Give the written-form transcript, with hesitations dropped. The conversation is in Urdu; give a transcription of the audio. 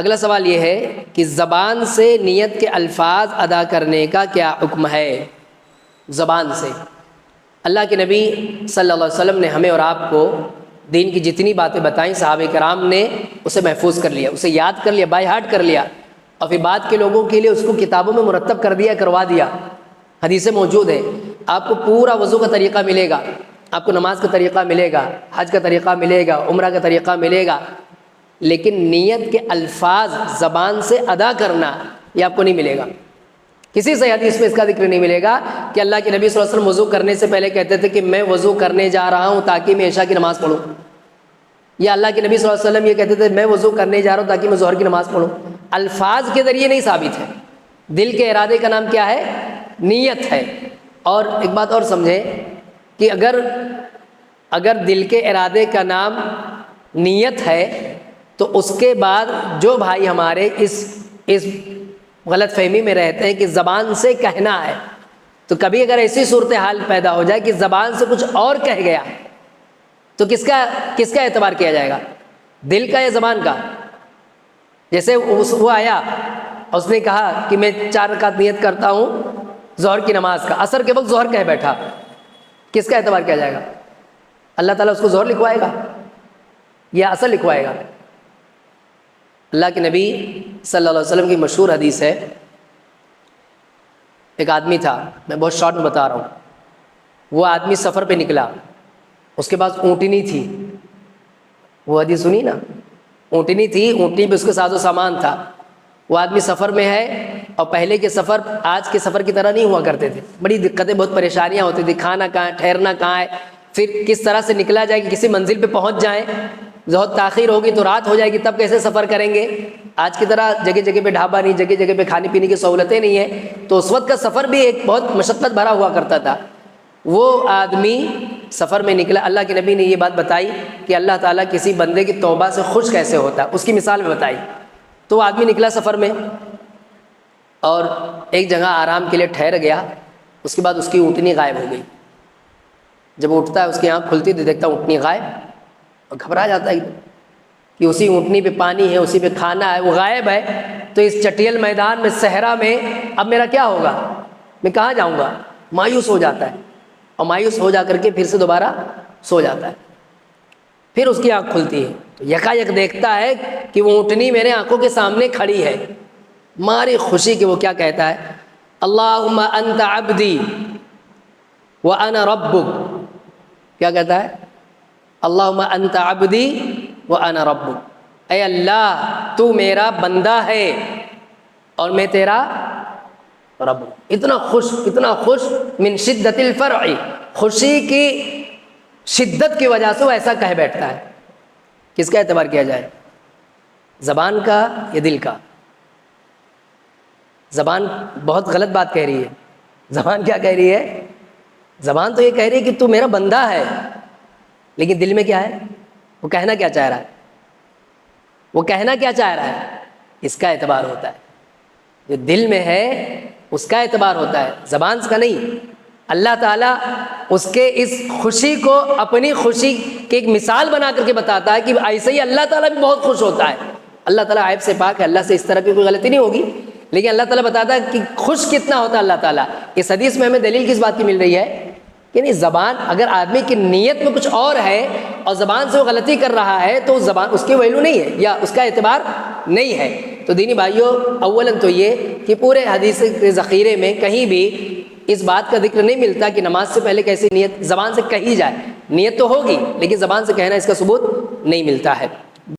اگلا سوال یہ ہے کہ زبان سے نیت کے الفاظ ادا کرنے کا کیا حکم ہے؟ زبان سے اللہ کے نبی صلی اللہ علیہ وسلم نے ہمیں اور آپ کو دین کی جتنی باتیں بتائیں، صحابہ کرام نے اسے محفوظ کر لیا، اسے یاد کر لیا، بائی ہارٹ کر لیا، اور پھر بعد کے لوگوں کے لیے اس کو کتابوں میں مرتب کر دیا، کروا دیا۔ حدیثیں موجود ہیں، آپ کو پورا وضو کا طریقہ ملے گا، آپ کو نماز کا طریقہ ملے گا، حج کا طریقہ ملے گا، عمرہ کا طریقہ ملے گا، لیکن نیت کے الفاظ زبان سے ادا کرنا یہ آپ کو نہیں ملے گا۔ کسی صحیح حدیث میں اس کا ذکر نہیں ملے گا کہ اللہ کے نبی صلی اللہ علیہ وسلم وضو کرنے سے پہلے کہتے تھے کہ میں وضو کرنے جا رہا ہوں تاکہ میں عشاء کی نماز پڑھوں، یا اللہ کے نبی صلی اللہ علیہ وسلم یہ کہتے تھے میں وضو کرنے جا رہا ہوں تاکہ میں ظہر کی نماز پڑھوں۔ الفاظ کے ذریعے نہیں ثابت ہے، دل کے ارادے کا نام کیا ہے؟ نیت ہے۔ اور ایک بات اور سمجھیں کہ اگر دل کے ارادے کا نام نیت ہے تو اس کے بعد جو بھائی ہمارے اس غلط فہمی میں رہتے ہیں کہ زبان سے کہنا ہے، تو کبھی اگر ایسی صورتحال پیدا ہو جائے کہ زبان سے کچھ اور کہہ گیا تو کس کا اعتبار کیا جائے گا؟ دل کا یا زبان کا؟ جیسے وہ آیا اس نے کہا کہ میں 4 رکعت نیت کرتا ہوں ظہر کی نماز کا، عصر کے وقت ظہر کہہ بیٹھا، کس کا اعتبار کیا جائے گا؟ اللہ تعالیٰ اس کو ظہر لکھوائے گا یا عصر لکھوائے گا؟ اللہ کے نبی صلی اللہ علیہ وسلم کی مشہور حدیث ہے، ایک آدمی تھا، میں بہت شارٹ میں بتا رہا ہوں، وہ آدمی سفر پہ نکلا، اس کے پاس اونٹنی تھی، وہ حدیث سنی نا، اونٹنی تھی، اونٹنی پہ اس کے ساز و سامان تھا، وہ آدمی سفر میں ہے، اور پہلے کے سفر آج کے سفر کی طرح نہیں ہوا کرتے تھے، بڑی دقتیں، بہت پریشانیاں ہوتی تھی، کھانا کہاں ہے، ٹھہرنا کہاں ہے، پھر کس طرح سے نکلا جائے کہ کسی منزل پہ پہنچ جائیں، بہت تاخیر ہوگی تو رات ہو جائے گی، تب کیسے سفر کریں گے؟ آج کی طرح جگہ جگہ پہ ڈھابا نہیں، جگہ جگہ پہ کھانے پینے کی سہولتیں نہیں ہیں، تو اس وقت کا سفر بھی ایک بہت مشقت بھرا ہوا کرتا تھا۔ وہ آدمی سفر میں نکلا، اللہ کے نبی نے یہ بات بتائی کہ اللہ تعالیٰ کسی بندے کی توبہ سے خوش کیسے ہوتا ہے، اس کی مثال میں بتائی۔ تو وہ آدمی نکلا سفر میں اور ایک جگہ آرام کے لیے ٹھہر گیا، اس کے بعد اس کی اونٹنی غائب ہو گئی۔ جب وہ اٹھتا ہے اس کی آنکھ کھلتی تو دیکھتا اونٹنی غائب، اور گھبرا جاتا ہے کہ اسی اونٹنی پہ پانی ہے، اسی پہ کھانا ہے، وہ غائب ہے، تو اس چٹیل میدان میں، صحرا میں اب میرا کیا ہوگا؟ میں کہاں جاؤں گا؟ مایوس ہو جاتا ہے، اور مایوس ہو جا کر کے پھر سے دوبارہ سو جاتا ہے۔ پھر اس کی آنکھ کھلتی ہے تو یکایک دیکھتا ہے کہ وہ اونٹنی میرے آنکھوں کے سامنے کھڑی ہے۔ ماری خوشی کہ وہ کیا کہتا ہے؟ اللہم انت عبدی وانا ربک۔ کیا کہتا ہے؟ اللہم انت عبدی وانا ربک، اے اللہ تو میرا بندہ ہے اور میں تیرا رب ہوں۔ اتنا خوش من شدت الفرح، خوشی کی شدت کی وجہ سے وہ ایسا کہہ بیٹھتا ہے۔ کس کا اعتبار کیا جائے؟ زبان کا یا دل کا؟ زبان بہت غلط بات کہہ رہی ہے۔ زبان کیا کہہ رہی ہے؟ زبان تو یہ کہہ رہی ہے کہ تو میرا بندہ ہے، لیکن دل میں کیا ہے؟ وہ کہنا کیا چاہ رہا ہے؟ وہ کہنا کیا چاہ رہا ہے؟ اس کا اعتبار ہوتا ہے۔ جو دل میں ہے اس کا اعتبار ہوتا ہے، زبان کا نہیں۔ اللہ تعالیٰ اس کے اس خوشی کو اپنی خوشی کی ایک مثال بنا کر کے بتاتا ہے کہ ایسے ہی اللہ تعالیٰ بھی بہت خوش ہوتا ہے۔ اللہ تعالیٰ عیب سے پاک ہے، اللہ سے اس طرح کی کوئی غلطی نہیں ہوگی، لیکن اللہ تعالیٰ بتاتا ہے کہ خوش کتنا ہوتا ہے اللہ تعالیٰ۔ اس حدیث میں ہمیں دلیل کس بات کی مل رہی ہے کہ نہیں، زبان اگر آدمی کی نیت میں کچھ اور ہے اور زبان سے وہ غلطی کر رہا ہے تو زبان اس کی ویلو نہیں ہے یا اس کا اعتبار نہیں ہے۔ تو دینی بھائیوں، اولاً تو یہ کہ پورے حدیث کے ذخیرے میں کہیں بھی اس بات کا ذکر نہیں ملتا کہ نماز سے پہلے کیسی نیت زبان سے کہی جائے۔ نیت تو ہوگی لیکن زبان سے کہنا اس کا ثبوت نہیں ملتا ہے۔